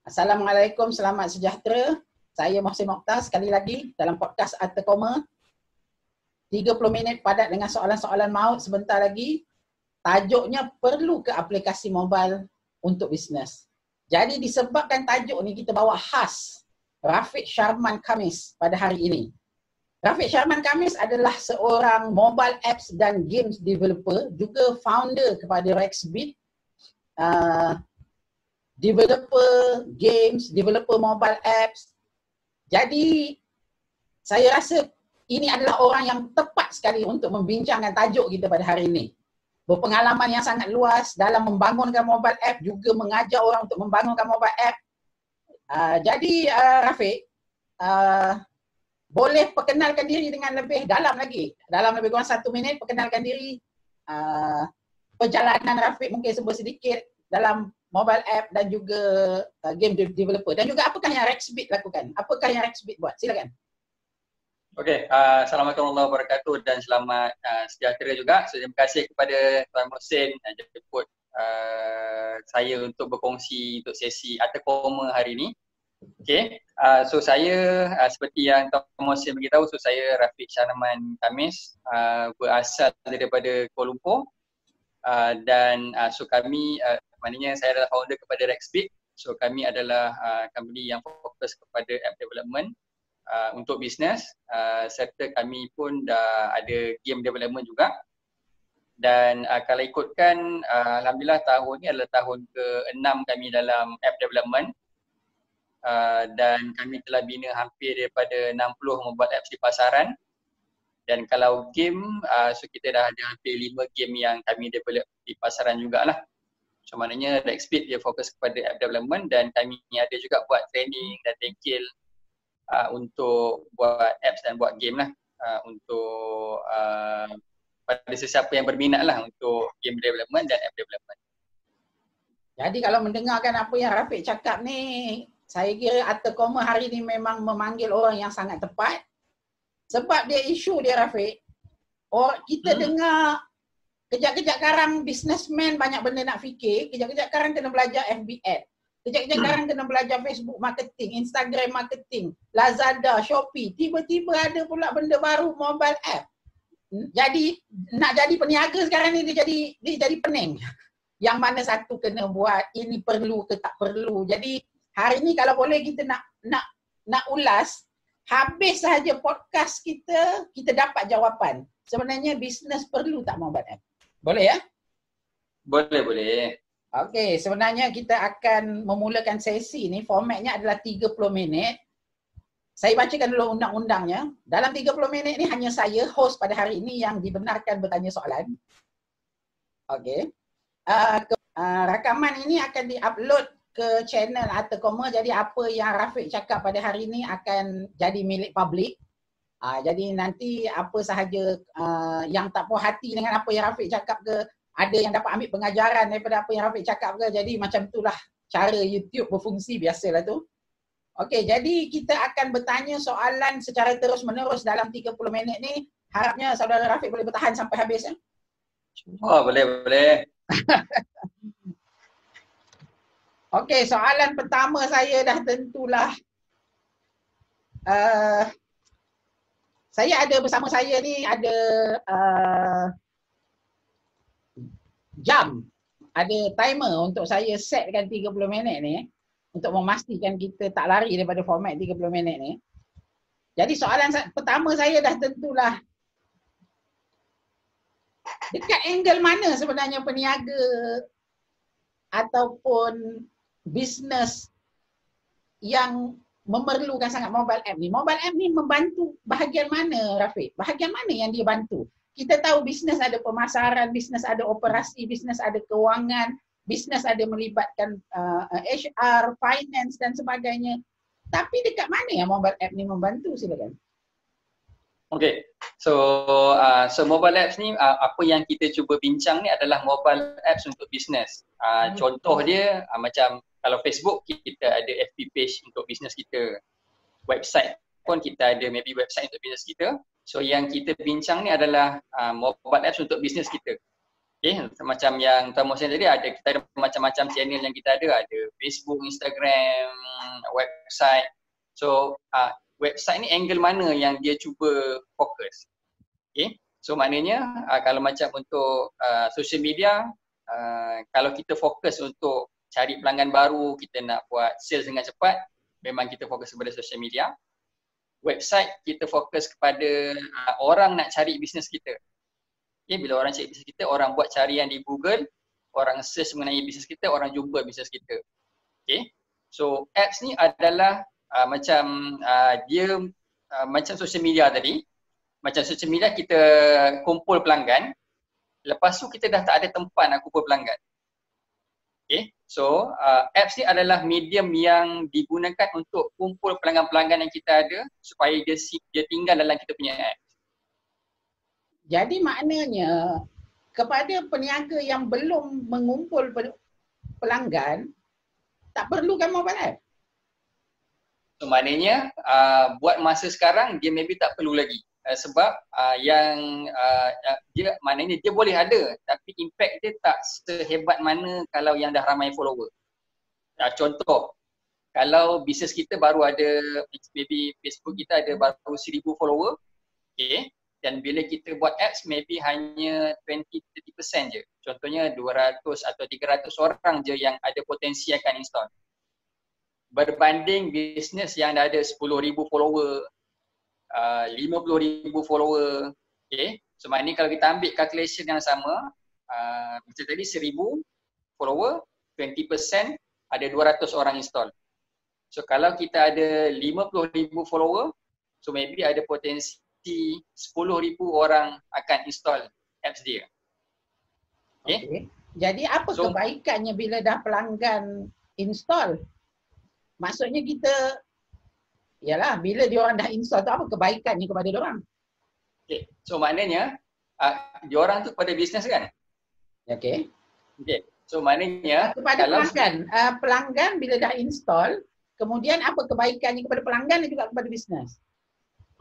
Assalamualaikum, selamat sejahtera. Saya Mohsin Mokhtar sekali lagi dalam podcast Arta Koma. 30 minit padat dengan soalan-soalan maut sebentar lagi. Tajuknya perlu ke aplikasi mobile untuk bisnes. Jadi disebabkan tajuk ni kita bawa khas Rafiq Sharman Khamis pada hari ini. Rafiq Sharman Khamis adalah seorang mobile apps dan games developer, juga founder kepada Rexbit. Developer games, developer mobile apps. Jadi saya rasa ini adalah orang yang tepat sekali untuk membincangkan tajuk kita pada hari ini. Berpengalaman yang sangat luas dalam membangunkan mobile app, juga mengajar orang untuk membangunkan mobile app. Jadi Rafiq, boleh perkenalkan diri dengan lebih dalam lagi. Dalam lebih kurang 1 minit, perkenalkan diri. Perjalanan Rafiq mungkin sedikit dalam mobile app dan juga game developer. Dan juga apakah yang Rexbit lakukan? Apakah yang Rexbit buat? Silakan. Okey, Assalamualaikum warahmatullahi wabarakatuh dan selamat sejahtera juga. So, terima kasih kepada Tuan Mohsin yang jemput saya untuk berkongsi untuk sesi Arta Koma hari ini. Okey, so saya seperti yang Tuan Mohsin beritahu, so saya Rafiq Sharman Khamis, berasal daripada Kuala Lumpur, dan so kami maknanya saya adalah founder kepada Rexbit. So kami adalah company yang fokus kepada app development untuk bisnes, serta kami pun dah ada game development juga. Dan kalau ikutkan, alhamdulillah tahun ni adalah tahun ke-6 kami dalam app development, dan kami telah bina hampir daripada 60 mobile apps di pasaran. Dan kalau game, so kita dah ada hampir 5 game yang kami develop di pasaran jugalah. So maknanya Rexbit dia fokus kepada app development, dan kami ada juga buat training dan tengkil untuk buat apps dan buat game lah, untuk pada sesiapa yang berminat lah untuk game development dan app development. Jadi kalau mendengarkan apa yang Rafiq cakap ni, saya kira Arta Koma hari ni memang memanggil orang yang sangat tepat. Sebab dia isu dia Rafiq, kita dengar kejap-kejap karang businessman banyak benda nak fikir, kejap-kejap karang kena belajar FB ad, kejap-kejap karang kena belajar Facebook marketing, Instagram marketing, Lazada, Shopee, tiba-tiba ada pula benda baru mobile app. Jadi nak jadi peniaga sekarang ni dia jadi pening. Yang mana satu kena buat, ini perlu ke tak perlu. Jadi hari ni kalau boleh kita nak ulas, habis sahaja podcast kita dapat jawapan. Sebenarnya bisnes perlu tak mobile app? Boleh ya? Boleh. Okey, sebenarnya kita akan memulakan sesi ni, formatnya adalah 30 minit. Saya bacakan dulu undang-undangnya. Dalam 30 minit ni hanya saya, host pada hari ini, yang dibenarkan bertanya soalan. Okey. Rakaman ini akan di-upload ke channel Arta Koma. Jadi apa yang Rafiq cakap pada hari ini akan jadi milik publik. Jadi nanti apa sahaja yang tak puas hati dengan apa yang Rafiq cakap ke, ada yang dapat ambil pengajaran daripada apa yang Rafiq cakap ke, jadi macam itulah cara YouTube berfungsi, biasalah tu. Okey, jadi kita akan bertanya soalan secara terus-menerus dalam 30 minit ni. Harapnya saudara Rafiq boleh bertahan sampai habis ya. Oh, boleh. Okey, soalan pertama saya dah tentulah saya ada bersama saya ni ada jam, ada timer untuk saya setkan 30 minit ni untuk memastikan kita tak lari daripada format 30 minit ni. Jadi soalan pertama saya dah tentulah, dekat angle mana sebenarnya peniaga ataupun bisnes yang memerlukan sangat mobile app ni? Mobile app ni membantu bahagian mana Rafiq? Bahagian mana yang dia bantu? Kita tahu bisnes ada pemasaran, bisnes ada operasi, bisnes ada kewangan, bisnes ada melibatkan HR, finance dan sebagainya. Tapi dekat mana yang mobile app ni membantu? Silakan. Okay, so mobile apps ni, apa yang kita cuba bincang ni adalah mobile apps untuk bisnes. Contoh dia macam kalau Facebook, kita ada FB page untuk bisnes kita. Website pun kita ada maybe website untuk bisnes kita. So yang kita bincang ni adalah mobile apps untuk bisnes kita. Okay, macam yang Tuan Mohsin tadi ada, kita ada macam-macam channel yang kita ada Facebook, Instagram, website. So website ni angle mana yang dia cuba fokus. Okay, so maknanya kalau macam untuk social media, kalau kita fokus untuk cari pelanggan baru, kita nak buat sales dengan cepat, memang kita fokus kepada social media. Website kita fokus kepada orang nak cari bisnes kita. Okay, bila orang cari bisnes kita, orang buat carian di Google, orang search mengenai bisnes kita, orang jumpa bisnes kita. Okay, so apps ni adalah macam dia macam social media tadi. Macam social media kita kumpul pelanggan, lepas tu kita dah tak ada tempat nak kumpul pelanggan. Okay, so apps ni adalah medium yang digunakan untuk kumpul pelanggan-pelanggan yang kita ada supaya dia tinggal dalam kita punya apps. Jadi maknanya kepada peniaga yang belum mengumpul pelanggan, tak perlu kan mobile app? So maknanya buat masa sekarang dia maybe tak perlu lagi. Sebab dia maknanya dia boleh ada tapi impact dia tak sehebat mana kalau yang dah ramai follower. Contoh, kalau bisnes kita baru ada, maybe Facebook kita ada baru 1,000 follower, okay, dan bila kita buat apps maybe hanya 20-30% je. Contohnya 200 atau 300 orang je yang ada potensi akan install. Berbanding bisnes yang dah ada 10,000 follower, 50,000 follower. Okay, so maknanya kalau kita ambil calculation yang sama, macam tadi 1,000 follower, 20% ada 200 orang install. So kalau kita ada 50,000 follower, so maybe ada potensi 10,000 orang akan install apps dia. Okay. Jadi apa kebaikannya bila dah pelanggan install? Maksudnya kita, yalah, bila diorang dah install tu apa kebaikannya kepada diorang? Okay, so maknanya diorang tu pada bisnes kan? Okay. Okay, so maknanya kepada pelanggan bila dah install, kemudian apa kebaikannya kepada pelanggan dan juga kepada bisnes?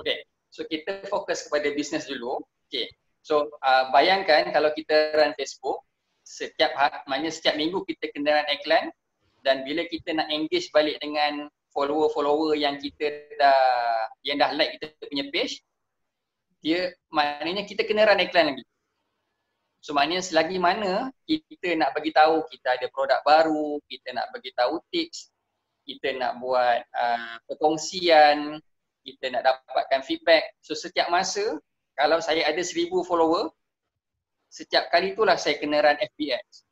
Okay, so kita fokus kepada bisnes dulu. Okay, so bayangkan kalau kita run Facebook, setiap minggu kita kena run iklan, dan bila kita nak engage balik dengan follower-follower yang dah like kita punya page, dia maknanya kita kena run iklan lagi. So maknanya selagi mana kita nak bagi tahu kita ada produk baru, kita nak bagi tahu tips, kita nak buat perkongsian, kita nak dapatkan feedback. So setiap masa kalau saya ada 1,000 follower, setiap kali itulah saya kena run FB ads.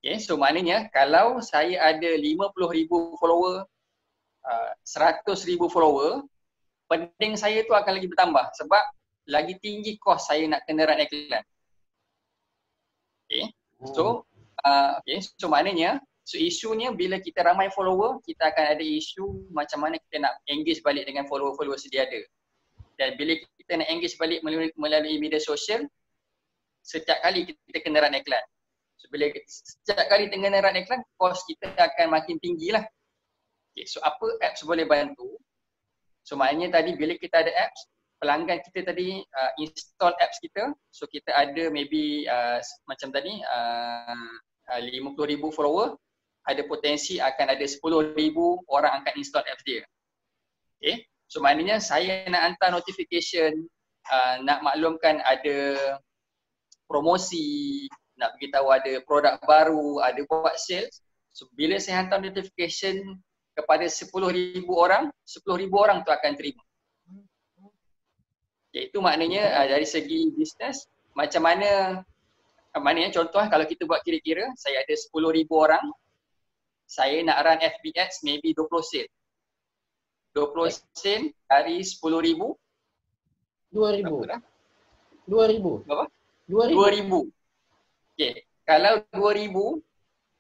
Okay, so maknanya kalau saya ada 50,000 follower, 100,000 follower, pending saya tu akan lagi bertambah sebab lagi tinggi kos saya nak kena run iklan. Okay, so maknanya, so isunya bila kita ramai follower, kita akan ada isu macam mana kita nak engage balik dengan follower-follower sedia ada. Dan bila kita nak engage balik melalui media sosial, setiap kali kita kena run iklan. So bila setiap kali kena run iklan, kos kita akan makin tinggi lah. Okay, so apa apps boleh bantu? So maknanya tadi bila kita ada apps, pelanggan kita tadi install apps kita, so kita ada maybe macam tadi 50,000 follower, ada potensi akan ada 10,000 orang akan install apps dia. Okay, so maknanya saya nak hantar notification, nak maklumkan ada promosi, nak beritahu ada produk baru, ada buat sales. So bila saya hantar notification kepada 10,000 orang, 10,000 orang tu akan terima. Itu maknanya dari segi bisnes, macam mana, maknanya contoh kalau kita buat kira-kira, saya ada 10,000 orang, saya nak run FB ads maybe 20 sen. 20 sen dari 10,000. 2,000. Berapa? 2,000. Okay, kalau 2,000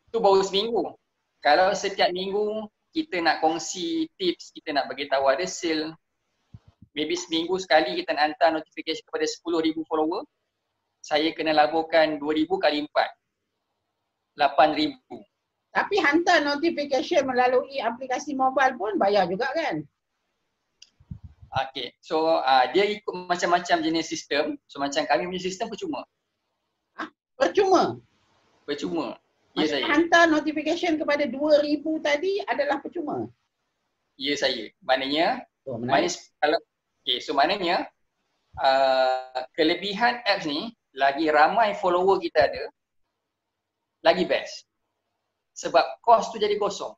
tu baru seminggu. Kalau setiap minggu kita nak kongsi tips, kita nak bagi tahu ada sale, maybe seminggu sekali kita nak hantar notification kepada 10,000 follower, saya kena laburkan 2,000 kali 4. 8,000. Tapi hantar notification melalui aplikasi mobile pun bayar juga kan? Okay, so dia ikut macam-macam jenis sistem. So macam kami punya sistem percuma. Percuma. Percuma. Ya Maksudnya saya. hantar notification kepada 2,000 tadi adalah percuma. Ya saya. Maknanya, Oh, menarik. kalau so maknanya kelebihan apps ni lagi ramai follower kita ada, lagi best. Sebab kos tu jadi kosong.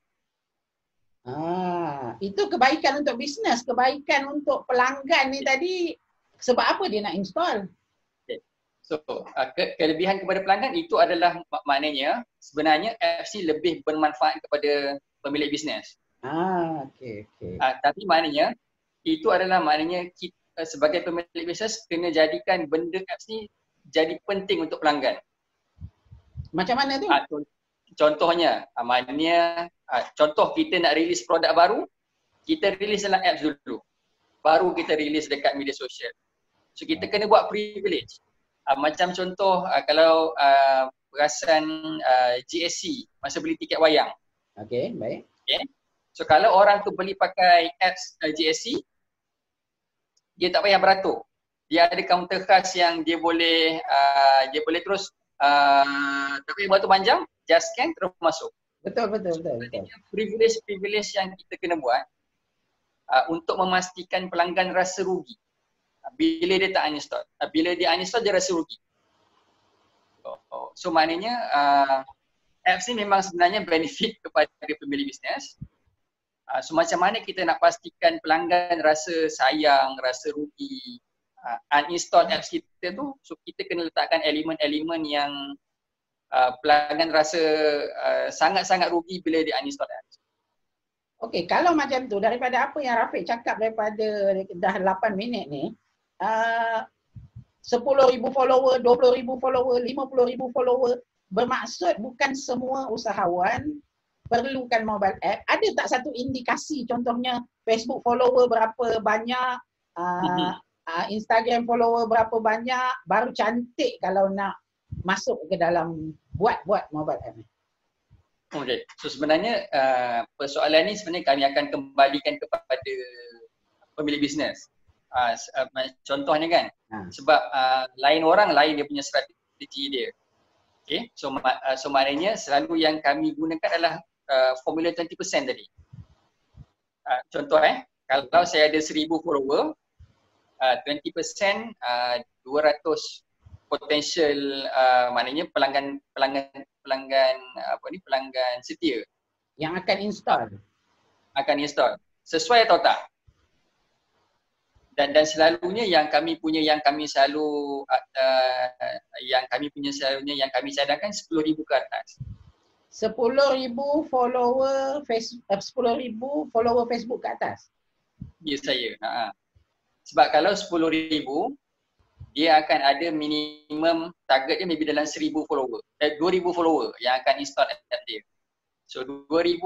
Itu kebaikan untuk bisnes, kebaikan untuk pelanggan ni tadi. Sebab apa dia nak install? Okay. So, kelebihan kepada pelanggan itu adalah maknanya sebenarnya apps ni lebih bermanfaat kepada pemilik bisnes. Okey. Tapi maknanya itu adalah maknanya kita sebagai pemilik bisnes kena jadikan benda apps ni jadi penting untuk pelanggan. Macam mana tu? Contohnya, maknanya contoh kita nak release produk baru, kita release dalam apps dulu. Baru kita release dekat media sosial. So kita kena buat privilege. Macam contoh kalau perasan GSC masa beli tiket wayang. Okey, baik. Okay. So kalau orang tu beli pakai apps GSC, dia tak payah beratur. Dia ada kaunter khas yang dia boleh terus tak payah beratur panjang, just scan terus masuk. Betul. Privilege yang kita kena buat untuk memastikan pelanggan rasa rugi bila dia tak uninstall. Bila dia uninstall dia rasa rugi. So maknanya apps ni memang sebenarnya benefit kepada pemilik bisnes. So macam mana kita nak pastikan pelanggan rasa sayang, rasa rugi, uninstall apps kita tu, so kita kena letakkan elemen-elemen yang pelanggan rasa sangat-sangat rugi bila dia uninstall apps. Okey, kalau macam tu daripada apa yang Rafiq cakap daripada dah 8 minit ni, 10,000 follower, 20,000 follower, 50,000 follower, bermaksud bukan semua usahawan perlukan mobile app. Ada tak satu indikasi, contohnya Facebook follower berapa banyak, Instagram follower berapa banyak, baru cantik kalau nak masuk ke dalam buat mobile app ni? Okay, so sebenarnya persoalan ni sebenarnya kami akan kembalikan kepada pemilik bisnes. Contohnya kan, sebab lain orang lain dia punya strategi dia. Okay, so maknanya selalu yang kami gunakan adalah formula 20% tadi. Contoh kalau saya ada 1,000 follower, 20% 200 potential maknanya pelanggan setia yang akan install. Sesuai atau tak? Dan selalunya yang kami cadangkan 10,000 ke atas. 10,000 follower Facebook ke atas. Ya saya. Sebab kalau 10,000 dia akan ada minimum target dia maybe dalam 1,000 follower. 2,000 follower yang akan install app dia. So 2,000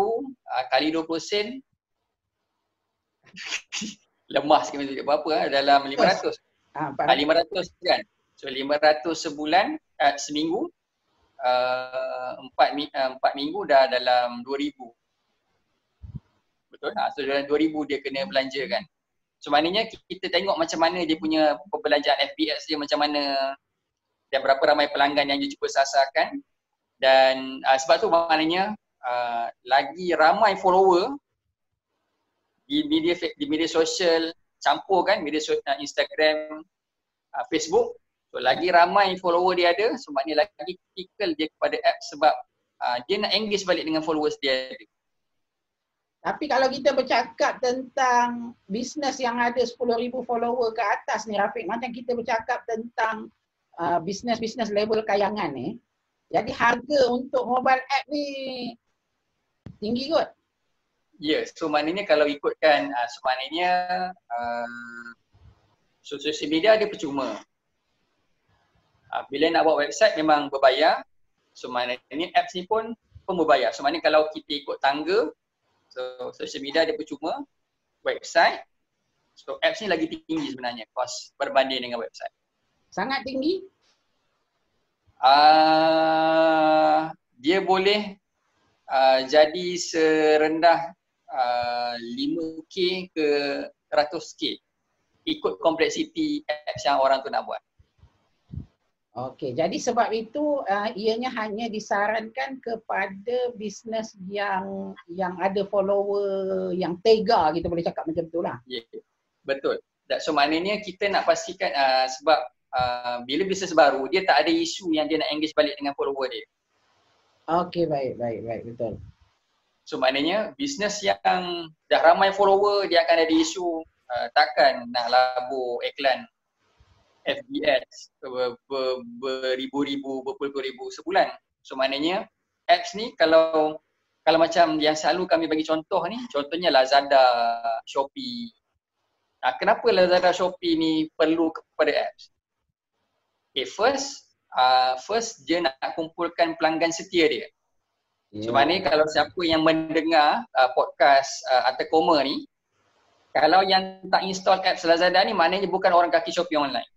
kali 20 sen lemah sikit berapa dalam 500. 500 kan. So 500 sebulan, seminggu, 4 minggu dah dalam 2,000. Betul? So dalam 2,000 dia kena belanja kan. So maknanya kita tengok macam mana dia punya perbelanjaan FBS dia macam mana dan berapa ramai pelanggan yang dia cuba sasarkan. Dan sebab tu maknanya lagi ramai follower di media sosial campur kan, media sosial Instagram, Facebook. So lagi ramai follower dia ada, so maknanya lagi critical dia kepada app sebab dia nak engage balik dengan followers dia ada. Tapi kalau kita bercakap tentang bisnes yang ada 10,000 follower ke atas ni Rafiq, macam kita bercakap tentang bisnes-bisnes label kayangan ni, jadi harga untuk mobile app ni tinggi kot. Ya, so maknanya kalau ikutkan, so maknanya social media dia percuma. Bila nak buat website memang berbayar, so maknanya apps ni pun berbayar. So maknanya kalau kita ikut tangga, so social media dia percuma, website, so apps ni lagi tinggi sebenarnya kos berbanding dengan website. Sangat tinggi? Dia boleh jadi serendah 5K ke 100K ikut kompleksiti apps yang orang tu nak buat. Okey, jadi sebab itu ianya hanya disarankan kepada bisnes yang ada follower yang tega, kita boleh cakap macam itulah. Yeah. Betul. So maknanya kita nak pastikan sebab bila bisnes baru dia tak ada isu yang dia nak engage balik dengan follower dia. Okey, baik, betul. So maknanya bisnes yang dah ramai follower dia akan ada isu takkan nak labur iklan FBS beribu-ribu, berpuluh-ribu sebulan. So maknanya apps ni kalau macam yang selalu kami bagi contoh ni, contohnya Lazada, Shopee. Kenapa Lazada, Shopee ni perlu kepada apps? Okay, first dia nak kumpulkan pelanggan setia dia. So maknanya kalau siapa yang mendengar podcast Atta Koma ni, kalau yang tak install apps Lazada ni maknanya bukan orang kaki Shopee online.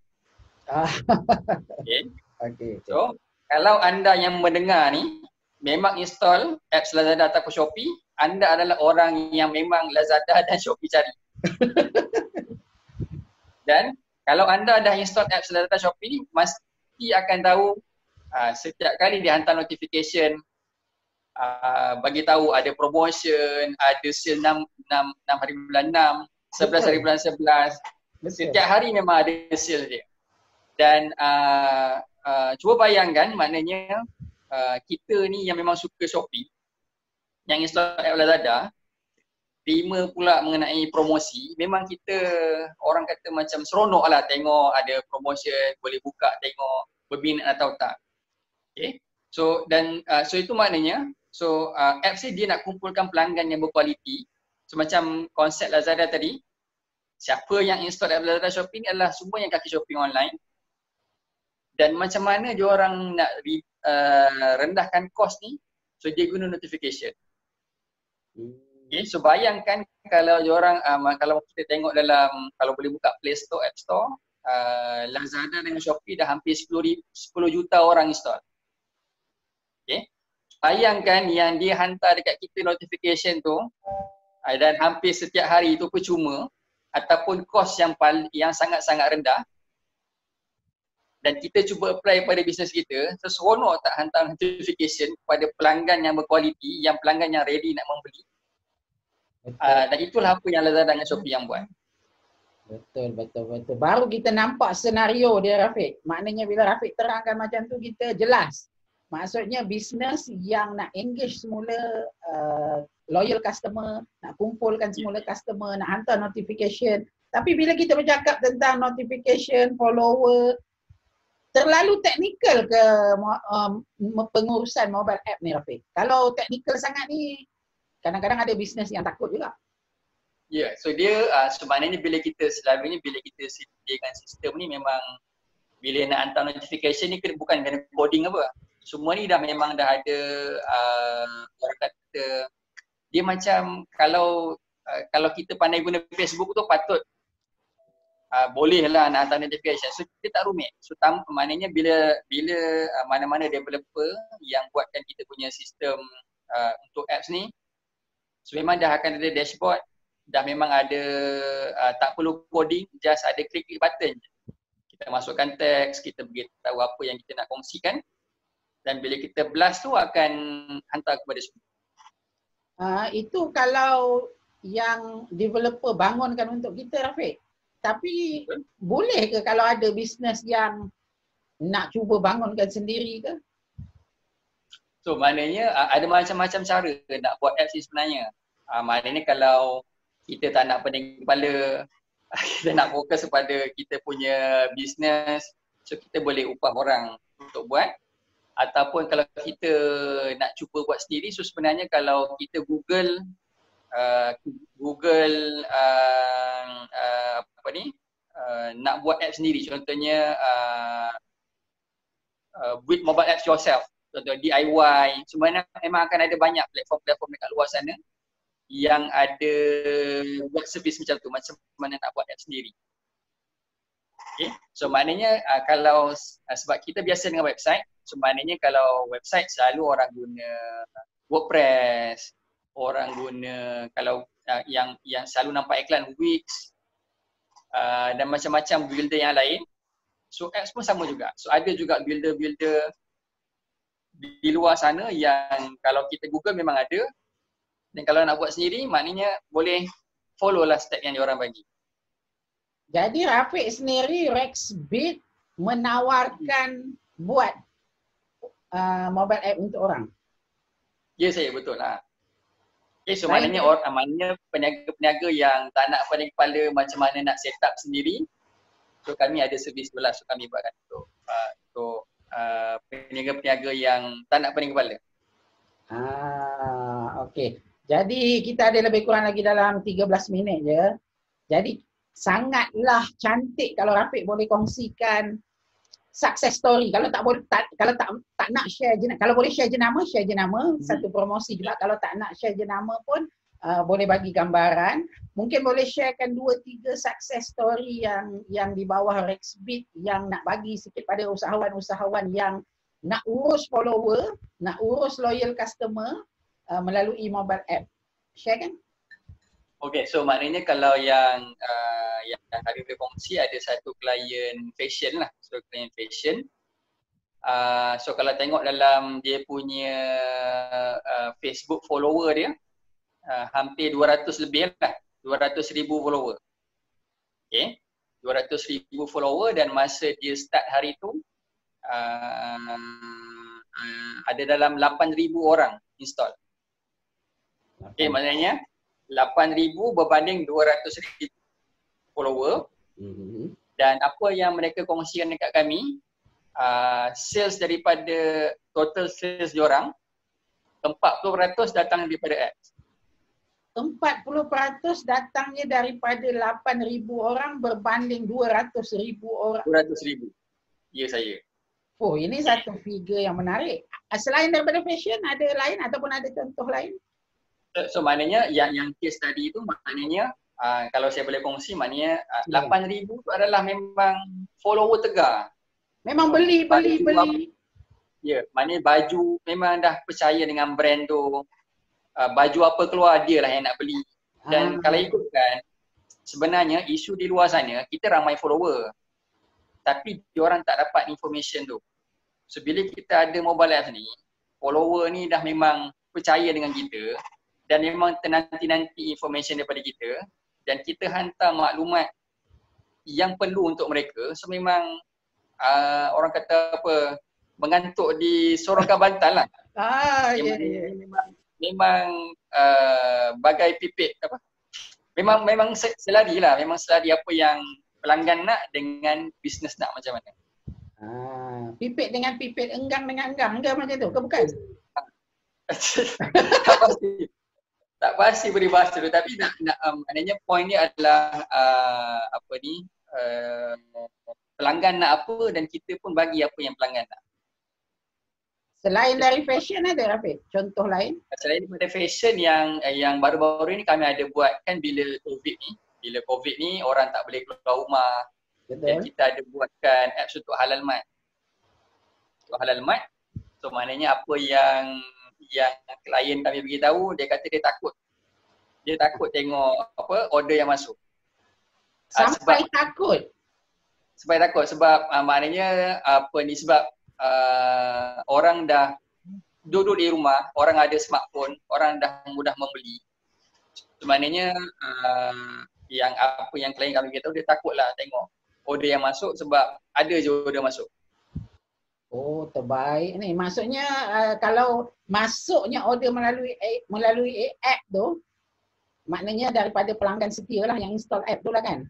Okay. So kalau anda yang mendengar ni memang install apps Lazada ataupun Shopee, anda adalah orang yang memang Lazada dan Shopee cari. Dan kalau anda dah install apps Lazada Shopee ni, mesti akan tahu setiap kali dia hantar notification bagi tahu ada promotion, ada sale 6 hari bulan 6, 11 hari bulan 11. Setiap hari memang ada sale dia. Dan cuba bayangkan maknanya kita ni yang memang suka Shopee, yang install app Lazada, terima pula mengenai promosi, memang kita orang kata macam seronok lah tengok ada promotion, boleh buka tengok berminat atau tak. Okay. So itu maknanya apps ni dia nak kumpulkan pelanggan yang berkualiti. So macam konsep Lazada tadi, siapa yang install app Lazada Shopee ni adalah semua yang kaki shopping online. Dan macam mana dia orang nak rendahkan kos ni? So dia guna notification. Okay, so bayangkan kalau dia orang kalau kita tengok dalam, kalau boleh buka Play Store, App Store, Lazada dengan Shopee dah hampir 10 juta orang install. Okay. Bayangkan yang dia hantar dekat kita notification tu dan hampir setiap hari itu percuma ataupun kos yang sangat-sangat rendah. Dan kita cuba apply pada bisnes kita, seronok tak hantar notification kepada pelanggan yang berkualiti, yang pelanggan yang ready nak membeli. Dan itulah apa yang Lazada dan Shopee yang buat. Betul. Baru kita nampak senario dia, Rafiq. Maknanya bila Rafiq terangkan macam tu, kita jelas. Maksudnya bisnes yang nak engage semula loyal customer, nak kumpulkan semula customer, nak hantar notification. Tapi bila kita bercakap tentang notification, follower, terlalu teknikal ke pengurusan mobile app ni, Rafiq? Kalau teknikal sangat ni, kadang-kadang ada bisnes yang takut juga. Ya, so dia sebenarnya bila kita sediakan sistem ni, memang bila nak hantar notification ni bukan kena coding apa. Semua ni memang dah ada orang kata, dia macam kalau kita pandai guna Facebook tu patut bolehlah nak hantar notification. So kita tak rumit. So maknanya bila mana-mana developer yang buatkan kita punya sistem untuk apps ni, so memang dah akan ada dashboard, dah memang ada tak perlu coding, just ada klik button. Kita masukkan teks, kita beritahu apa yang kita nak kongsikan, dan bila kita blast tu akan hantar kepada semua. Itu kalau yang developer bangunkan untuk kita, Rafiq. Tapi boleh ke kalau ada bisnes yang nak cuba bangunkan sendiri ke? So maknanya ada macam-macam cara nak buat apps ni sebenarnya. Maknanya kalau kita tak nak pening kepala, kita nak fokus kepada kita punya bisnes, so kita boleh upah orang untuk buat. Ataupun kalau kita nak cuba buat sendiri, so sebenarnya kalau kita Google nak buat app sendiri, contohnya build mobile apps yourself, contohnya DIY, sebenarnya memang akan ada banyak platform-platform dekat luar sana yang ada buat servis macam tu, macam mana nak buat app sendiri. Okay. So maknanya kalau sebab kita biasa dengan website, so maknanya kalau website selalu orang guna WordPress, orang guna kalau yang selalu nampak iklan Wix dan macam-macam builder yang lain. So apps pun sama juga. So ada juga builder-builder di luar sana yang kalau kita Google memang ada, dan kalau nak buat sendiri maknanya boleh follow lah step yang diorang bagi. Jadi Rafiq sendiri Rexbit menawarkan buat mobile app untuk orang. Ya saya betul lah. Okay, so maknanya peniaga-peniaga yang tak nak pandai kepala macam mana nak set up sendiri, so kami ada servis tu lah, so kami buatkan untuk peniaga-peniaga yang tak nak pandai kepala. Okey. Jadi kita ada lebih kurang lagi dalam 13 minit je. Jadi sangatlah cantik kalau Rafiq boleh kongsikan success story. Kalau tak boleh tak nak share jenama, kalau boleh share jenama satu promosi juga. Kalau tak nak share jenama pun boleh bagi gambaran. Mungkin boleh sharekan 2-3 success story yang di bawah Rexbit yang nak bagi sikit pada usahawan-usahawan yang nak urus follower, nak urus loyal customer melalui mobile app. Share kan? Okay, so maknanya kalau yang hari boleh kongsi ada satu klien fashion lah. So klien fashion. So kalau tengok dalam dia punya Facebook follower dia, hampir 200 lebih lah. 200,000 follower. Okay. 200,000 follower dan masa dia start hari tu, ada dalam 8,000 orang install. Okay, maknanya 8,000 berbanding 200,000 follower. Dan apa yang mereka kongsikan dekat kami, sales daripada total sales diorang 40% datang daripada ads. 40% datangnya daripada 8,000 orang berbanding 200,000 orang. 200,000. Ya saya. Oh, ini satu figure yang menarik. Selain daripada fashion, ada lain ataupun ada contoh lain? So maknanya yang case tadi itu maknanya kalau saya boleh kongsi maknanya 8,000 tu adalah memang follower tegar. Memang beli. Ya, maknanya baju memang dah percaya dengan brand tu. Baju apa keluar dia lah yang nak beli. Dan kalau ikutkan, sebenarnya isu di luar sana kita ramai follower. Tapi diorang tak dapat information tu. So bila kita ada mobile app ni, follower ni dah memang percaya dengan kita dan memang nanti information daripada kita dan kita hantar maklumat yang perlu untuk mereka. So memang orang kata apa, mengantuk di sorongkan bantal lah. Memang bagai pipit apa. Memang selari lah, memang selari apa yang pelanggan nak dengan bisnes nak macam mana. Pipit dengan pipit, enggang dengan enggang ke macam tu ke bukan? Tak pasti peribahasa tu, tapi maknanya point ni adalah pelanggan nak apa dan kita pun bagi apa yang pelanggan nak. Selain dari fashion ada Rafiq? Contoh lain? Selain daripada fashion yang baru-baru ni kami ada buat kan bila COVID ni orang tak boleh keluar rumah. Betul. Dan kita ada buatkan apps untuk Halal Mart. Untuk Halal Mart. So maknanya apa yang klien kami beritahu, dia kata dia takut. Dia takut tengok order yang masuk. Sampai takut? Sampai takut sebab maknanya sebab orang dah duduk di rumah, orang ada smartphone, orang dah mudah membeli. So, maknanya yang klien kami beritahu, dia takutlah tengok order yang masuk sebab ada je order masuk. Oh, terbaik ni. Maksudnya kalau masuknya order melalui app tu, maknanya daripada pelanggan setia lah yang install app tu lah kan?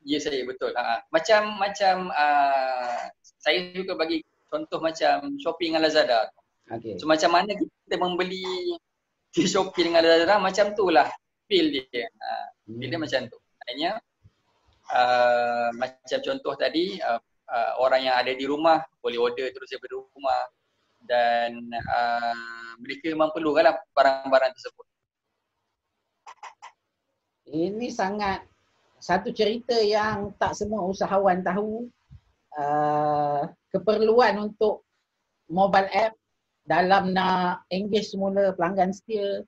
Ya saya betul. Macam saya juga bagi contoh macam Shopee dengan Lazada. Okay. So macam mana kita membeli di Shopee dengan Lazada, macam tu lah feel dia. Feel dia macam tu. Maknanya macam contoh tadi, orang yang ada di rumah boleh order terus daripada rumah dan mereka memang perlukanlah barang-barang tersebut. Ini sangat satu cerita yang tak semua usahawan tahu. Keperluan untuk mobile app dalam nak engage semula pelanggan setia.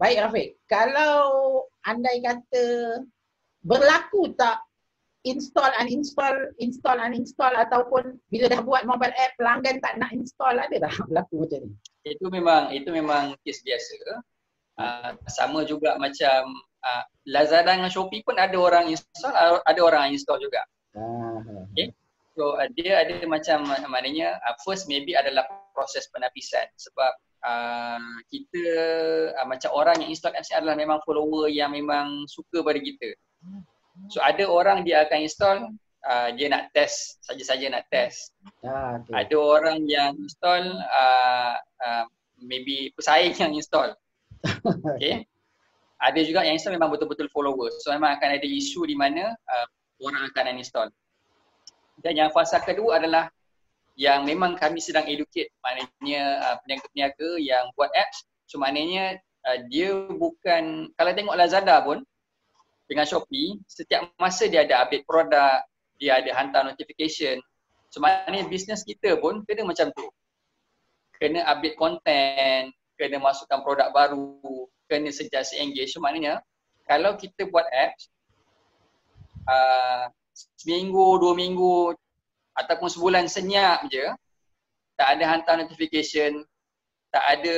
Baik Rafiq, kalau andai kata berlaku tak install uninstall ataupun bila dah buat mobile app pelanggan tak nak install, ada tak berlaku macam ni? Itu memang kes biasa. Sama juga macam Lazada dengan Shopee pun ada orang install, ada orang install juga. Okay. So dia ada macam, maknanya first maybe adalah proses penapisan sebab kita macam orang yang install apps adalah memang follower yang memang suka pada kita. So ada orang dia akan install, dia nak test, saja-saja nak test. Okay. Ada orang yang install, maybe pesaing yang install. Okay. Ada juga yang install memang betul-betul follower. So memang akan ada isu di mana orang akan uninstall. Dan yang fasa kedua adalah yang memang kami sedang educate, maknanya peniaga-peniaga yang buat apps. So maknanya dia bukan, kalau tengok Lazada pun dengan Shopee, setiap masa dia ada update produk, dia ada hantar notification. So maknanya bisnes kita pun kena macam tu. Kena update konten, kena masukkan produk baru, kena sentiasa engage. So maknanya kalau kita buat apps, seminggu, 2 minggu ataupun sebulan senyap je, tak ada hantar notification, tak ada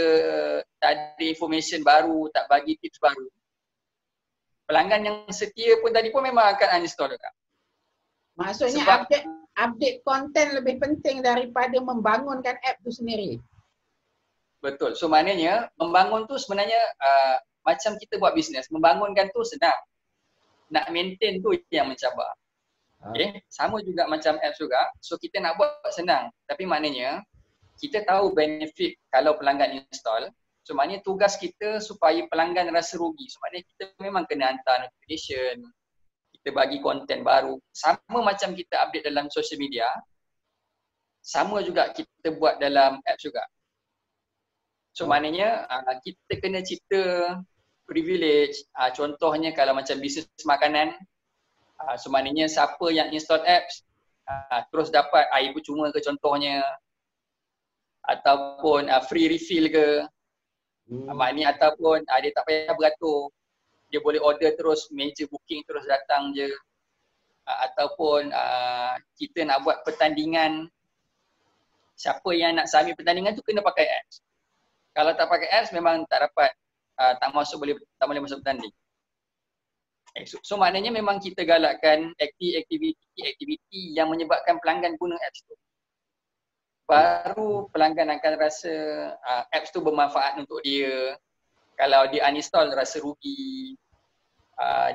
information baru, tak bagi tips baru, pelanggan yang setia pun tadi pun memang akan uninstall juga. Maksudnya update konten lebih penting daripada membangunkan app tu sendiri. Betul. So maknanya membangun tu sebenarnya macam kita buat bisnes, membangunkan tu senang. Nak maintain tu yang mencabar. Okay. Sama juga macam apps juga. So kita nak buat senang. Tapi maknanya kita tahu benefit kalau pelanggan install. So maknanya tugas kita supaya pelanggan rasa rugi. So maknanya kita memang kena hantar notification. Kita bagi konten baru. Sama macam kita update dalam social media. Sama juga kita buat dalam apps juga. So maknanya kita kena cipta privilege. Contohnya kalau macam bisnes makanan. So maknanya siapa yang install apps terus dapat air percuma ke contohnya. Ataupun free refill ke. Maknanya ataupun dia tak payah beratur. Dia boleh order terus, meja booking terus datang je. Ataupun kita nak buat pertandingan. Siapa yang nak submit pertandingan tu kena pakai apps. Kalau tak pakai apps memang tak dapat, tak boleh masuk bertanding. So maknanya memang kita galakkan aktiviti yang menyebabkan pelanggan guna apps tu. Baru pelanggan akan rasa apps tu bermanfaat untuk dia. Kalau dia uninstall rasa rugi,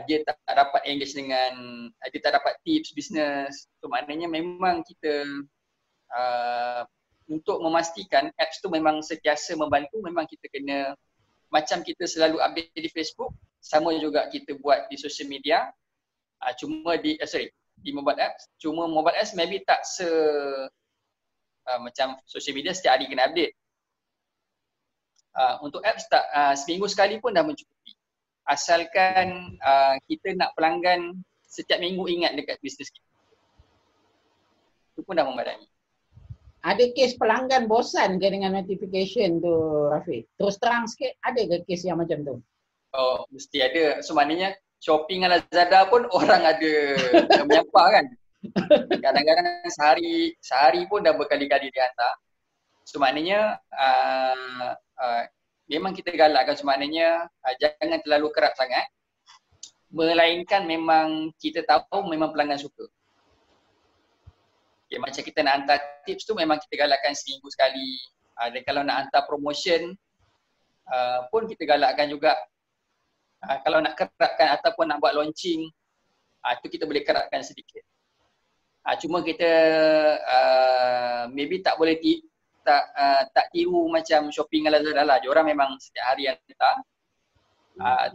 dia tak dapat engage dengan, dia tak dapat tips bisnes. So maknanya memang kita untuk memastikan apps tu memang sentiasa membantu, memang kita kena, macam kita selalu update di Facebook, sama juga kita buat di social media. Cuma di mobile apps. Cuma mobile apps maybe tak macam social media setiap hari kena update. Untuk apps tak, seminggu sekali pun dah mencukupi. Asalkan kita nak pelanggan setiap minggu ingat dekat bisnes kita. Itu pun dah memadai. Ada kes pelanggan bosan ke dengan notification tu, Rafiq? Terus terang sikit, ada ke kes yang macam tu? Oh, mesti ada. So maknanya Shopee dengan Lazada pun orang ada menyapa kan. Kadang-kadang sehari pun dah berkali-kali dihantar. So maknanya memang kita galakkan. So maknanya jangan terlalu kerap sangat. Melainkan memang kita tahu memang pelanggan suka. Okay, macam kita nak hantar tips tu memang kita galakkan seminggu sekali. Dan kalau nak hantar promotion pun kita galakkan juga. Kalau nak kerapkan ataupun nak buat launching, tu kita boleh kerapkan sedikit. Cuma kita maybe tak boleh tak tiru macam Shopee dengan Lazada lah. Diorang memang setiap hari yang hantar.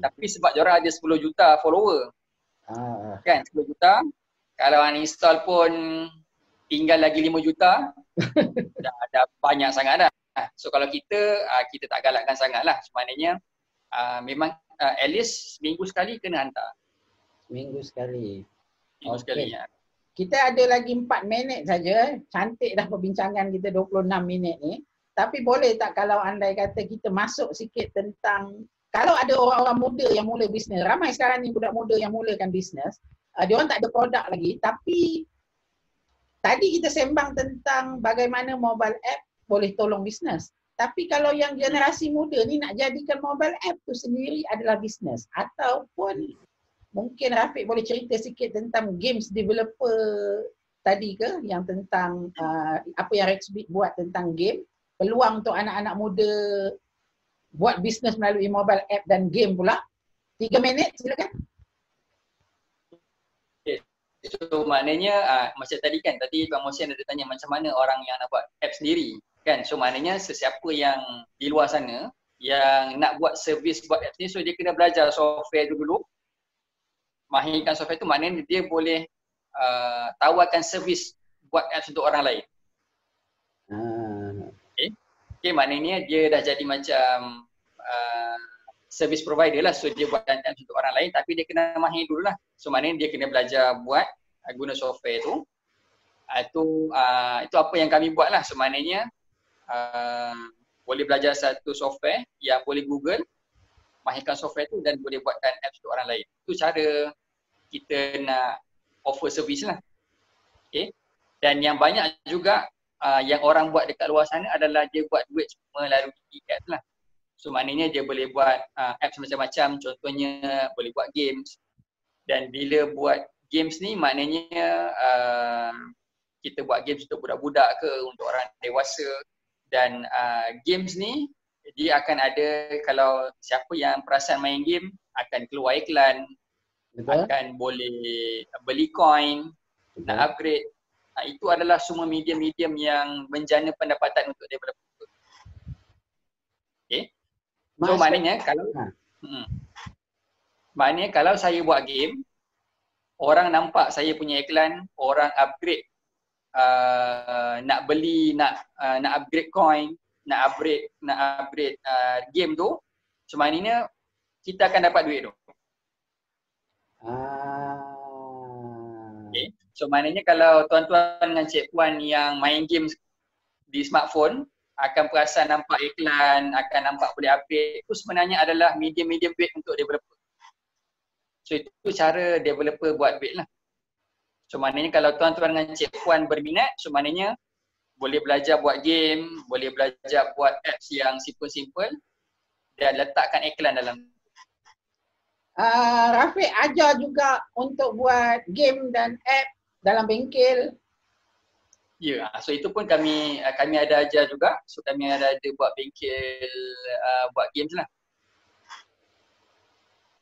Tapi sebab diorang ada 10 juta follower. Kan 10 juta. Kalau uninstall pun tinggal lagi 5 juta. dah banyak sangat dah. So kalau kita tak galakkan sangat lah. Sebenarnya memang at least seminggu sekali kena hantar. Seminggu sekali. Seminggu sekali ya. Kita ada lagi 4 minit saja. Cantik dah perbincangan kita 26 minit ni. Tapi boleh tak kalau andai kata kita masuk sikit tentang, kalau ada orang-orang muda yang mula bisnes, ramai sekarang ni budak muda yang mulakan bisnes, Diorang tak ada produk lagi, tapi tadi kita sembang tentang bagaimana mobile app boleh tolong bisnes. Tapi kalau yang generasi muda ni nak jadikan mobile app tu sendiri adalah bisnes. Ataupun mungkin Rafiq boleh cerita sikit tentang games developer tadi ke, yang tentang apa yang Rexbit buat tentang game, peluang untuk anak-anak muda buat bisnes melalui mobile app dan game pula. 3 minit silakan. So maknanya macam tadi kan, tadi Tuan Mohsin ada tanya macam mana orang yang nak buat app sendiri kan. So maknanya sesiapa yang di luar sana yang nak buat servis buat app ni, so dia kena belajar software tu dulu, mahirkan software tu, maknanya dia boleh tawarkan servis buat apps untuk orang lain. Okay, maknanya dia dah jadi macam service provider lah. So dia buat apps untuk orang lain, tapi dia kena mahir dulu lah. So maknanya dia kena belajar buat guna software tu. Itu apa yang kami buat lah. So maknanya boleh belajar satu software yang boleh Google, mahirkan software tu dan boleh buatkan apps untuk orang lain. Itu cara kita nak offer servis lah. Okay. Dan yang banyak juga yang orang buat dekat luar sana adalah dia buat duit melalui apps lah. So maknanya dia boleh buat apps macam-macam, contohnya boleh buat games. Dan bila buat games ni maknanya kita buat games untuk budak-budak ke, untuk orang dewasa. Dan games ni dia akan ada, kalau siapa yang perasan main game akan keluar iklan. Betul. Akan boleh beli coin, betul, nak upgrade. Itu adalah semua medium-medium yang menjana pendapatan untuk developer. Okay. So maknanya kalau saya buat game, orang nampak saya punya iklan, orang upgrade, nak beli, nak upgrade coin, nak upgrade game tu, so maknanya kita akan dapat duit tu. Okay. So maknanya kalau tuan-tuan dengan cik puan yang main game di smartphone akan perasan nampak iklan, akan nampak boleh upgrade, itu sebenarnya adalah medium-medium duit untuk developer. So itu cara developer buat duit lah. So maknanya kalau tuan-tuan dengan cik puan berminat, so maknanya boleh belajar buat game, boleh belajar buat apps yang simple-simple dan letakkan iklan dalam. Rafiq ajar juga untuk buat game dan app dalam bengkel. Ya, so itu pun kami ada ajar juga. So kami ada buat bengkel buat games lah.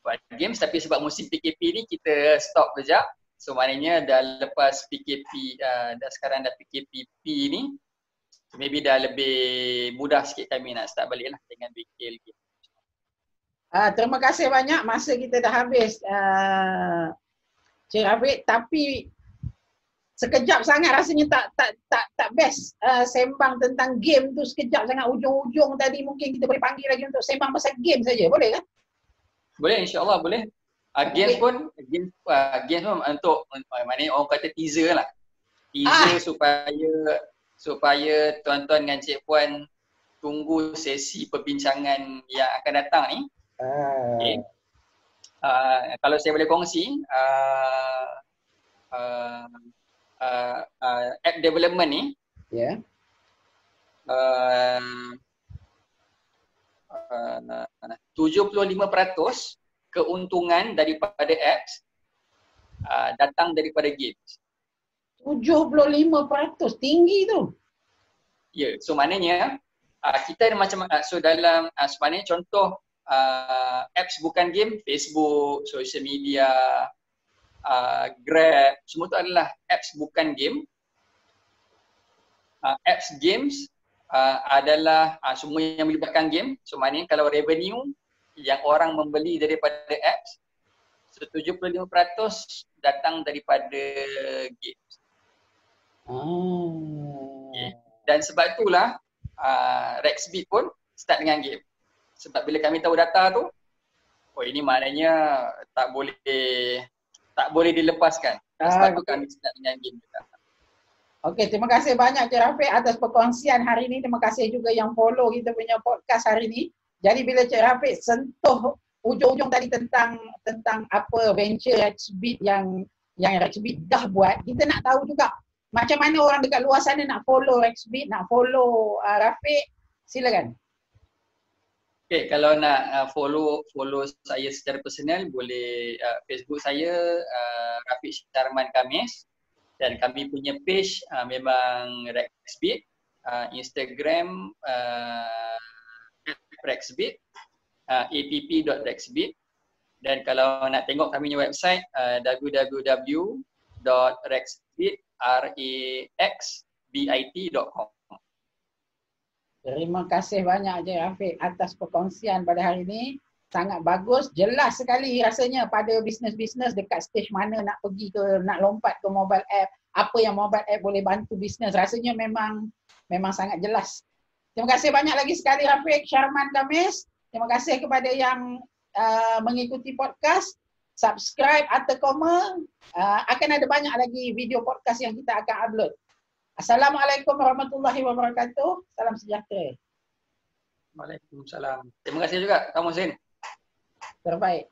Buat games, tapi sebab musim PKP ni kita stop kejap. So maknanya dah lepas PKP, sekarang dah PKPP ni, so maybe dah lebih mudah sikit kami nak start balik lah dengan bengkel game. Terima kasih banyak, masa kita dah habis Cik Rafiq, tapi sekejap sangat rasanya tak best sembang tentang game tu, sekejap sangat, ujung-ujung tadi mungkin kita boleh panggil lagi untuk sembang pasal game saja, boleh kan? Boleh, insyaAllah boleh. Games pun untuk maknanya orang kata teaser lah. Teaser supaya tuan-tuan dengan cik puan tunggu sesi perbincangan yang akan datang ni. Okay. Kalau saya boleh kongsi, app development ni, 75% keuntungan daripada apps datang daripada games. 75%, tinggi tu. Ya, so maknanya kita ada macam, so dalam sebenarnya contoh apps bukan game, Facebook, social media, Grab, semua tu adalah apps bukan game. Apps games adalah semua yang melibatkan game. So maknanya kalau revenue yang orang membeli daripada apps, so 75% datang daripada games. Okay. Dan sebab itulah Rexbit pun start dengan game. Sebab bila kami tahu data tu, ini maknanya tak boleh dilepaskan. Sebab tu kami start dengan game juga. Okey, terima kasih banyak Cik Rafiq atas perkongsian hari ini. Terima kasih juga yang follow kita punya podcast hari ini. Jadi bila Cik Rafiq sentuh ujung-ujung tadi tentang apa venture Rexbit yang yang Rexbit dah buat. Kita nak tahu juga macam mana orang dekat luar sana nak follow Rexbit, nak follow Rafiq. Silakan. Okay, kalau nak follow saya secara personal, boleh Facebook saya Rafiq Syarman Khamis, dan kami punya page memang Rexbit, Instagram Rexbit, app.rexbit, dan kalau nak tengok kami punya website www.rexbit.com. Terima kasih banyak je Rafiq atas perkongsian pada hari ini. Sangat bagus, jelas sekali rasanya pada bisnes-bisnes dekat stage mana nak pergi ke, nak lompat ke mobile app, apa yang mobile app boleh bantu bisnes. Rasanya memang sangat jelas. Terima kasih banyak lagi sekali Rafiq Syarman Khamis. Terima kasih kepada yang mengikuti podcast. Subscribe atau komen. Akan ada banyak lagi video podcast yang kita akan upload. Assalamualaikum warahmatullahi wabarakatuh. Salam sejahtera. Waalaikumsalam. Terima kasih juga Kak Muhsin. Terbaik.